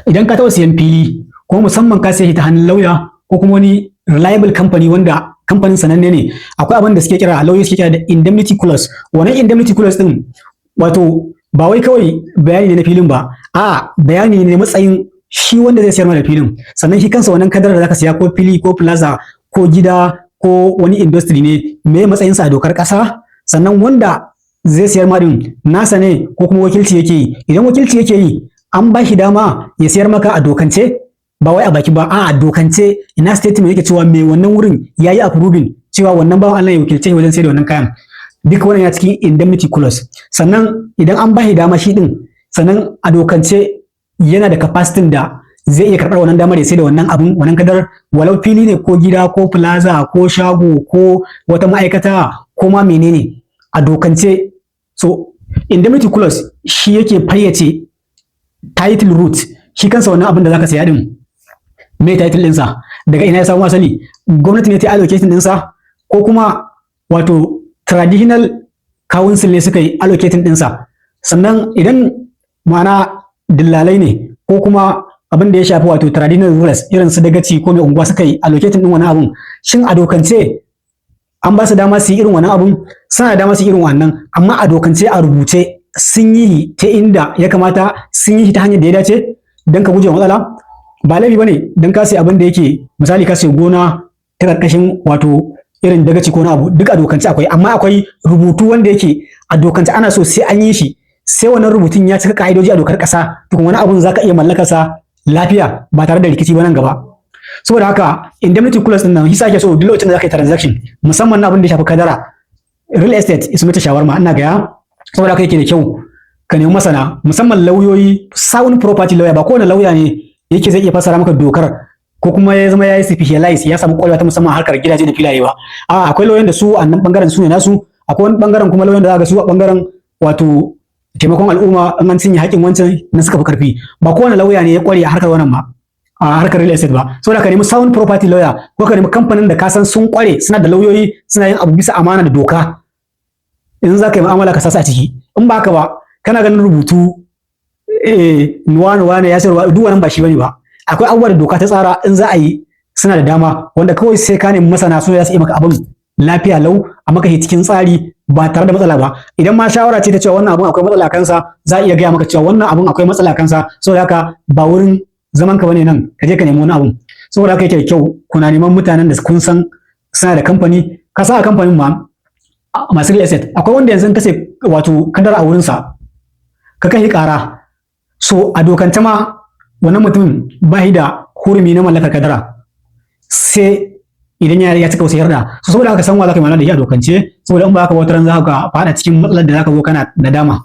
idan ka taɓa siyan fili ko musamman ka siya ta hannun lauya ko kuma wani reliable company wanda kamfanin sananne ne, akwai abin da suke kira lauyoyi suke kira da indemnity clause. Wannan indemnity clause din wato ba wai kawai bayani ne na filin ba, a bayani ne matsayin shi wanda zai siyar da filin, sannan shi kansa wannan kadarar da zaka siya ko fili ko plaza ko gida ko wani industry ne, me matsayinsa a dokar ƙasa, sannan wanda zai siyar ma din nasa ne ko kuma wakilci yake yi. Idan wakilci yake yi an ba shi dama ya siyar maka a dokance, ba wai a baki ba, a dokance ina statement yake cewa me wannan wurin yayi approving cewa wannan bawan Allah ya wakilce wajen sayar da wannan kayan. Duka wannan ya cikin indemnity clause. Sannan idan an ba shi dama shi din, sannan a dokance yana da capacity da zai iya karɓar wannan damar ya sai da wannan abun, wannan kadar, walau fili ne ko gida ko plaza ko shago ko wata ma'aikata ko ma menene a dokance. So indemnity clause shi yake fayyace title root, shi kansa wannan abin da zaka saya din me title ɗinsa, daga ina ya samu asali, gwamnati ne ta allocating ɗinsa ko kuma wato traditional council ne suka yi allocating ɗinsa. Sannan idan ma'ana dillalai ne ko kuma abin da ya shafi wato traditional rulers irin su dagaci ko mai unguwa suka yi allocating ɗin wani abun, shin a dokance an ba su dama su yi irin wannan abun? Suna da dama su yi irin wannan, amma a dokance a rubuce sun yi ta inda ya kamata, sun yi ta hanyar da ya dace don ka guje matsala. Ba laifi bane don ka sai abin da yake misali ka sai gona ta karkashin wato irin dagaci ko na abu, duk a dokance akwai, amma akwai rubutu wanda yake a dokance ana so sai an yi shi, sai wannan rubutun ya cika ka'idoji a dokar kasa, tukun wani abun zaka iya mallakarsa lafiya ba tare da rikici ba nan gaba. Saboda haka indemnity clause din nan shi sake so duk lokacin da zaka yi transaction, musamman na abin da ya shafi kadara, real estate is mata shawarma ina gaya. Saboda haka yake da kyau ka nemi masana, musamman lauyoyi, sound property lawyer. Ba kowane lauya ne yake zai iya fassara maka dokar ko kuma ya zama ya yi specialize, ya samu kwarewa ta musamman harkar gidaje da filaye ba. A akwai lauyoyin da su a nan bangaren su ne nasu, akwai wani bangaren kuma lauyoyin da za ga su a bangaren wato taimakon al'umma in an cinye haƙƙin wancan na suka fi karfi. Ba kowane lauya ne ya kware a harkar wannan ba, a harkar real estate ba. Saboda ka nemi sound property lawyer ko ka nemi kamfanin da ka san sun kware, suna da lauyoyi, suna yin abu bisa amana da doka. In za ka yi mu'amala ka sasa a ciki, in ba haka ba kana ganin rubutu wane ya sayarwa, duk wannan ba shi bane ba. Akwai abubuwa da doka ta tsara in za a yi suna da dama, wanda kawai sai ka nemi masana su za su yi maka abin lafiya lau a maka cikin tsari ba tare da matsala ba. Idan ma shawara ce ta cewa wannan abun akwai matsala kansa, za a iya gaya maka cewa wannan abun akwai matsala kansa, saboda haka ba wurin zaman ka bane nan ka je ka nemi wani abun. Saboda haka yake da kyau kuna neman mutanen da kun san suna da kamfani. Ka sa a kamfanin ma masu real estate akwai wanda yanzu ka sai wato kadar a wurinsa ka kai kara, so a dokance ma wannan mutumin ba shi da hurumi na mallakar kadara sai idan ya cika wasu yarda. So saboda haka san wa za ka yi mana da shi a dokance, saboda in ba haka wata ran za ka fada cikin matsalar da za ka zo kana nadama.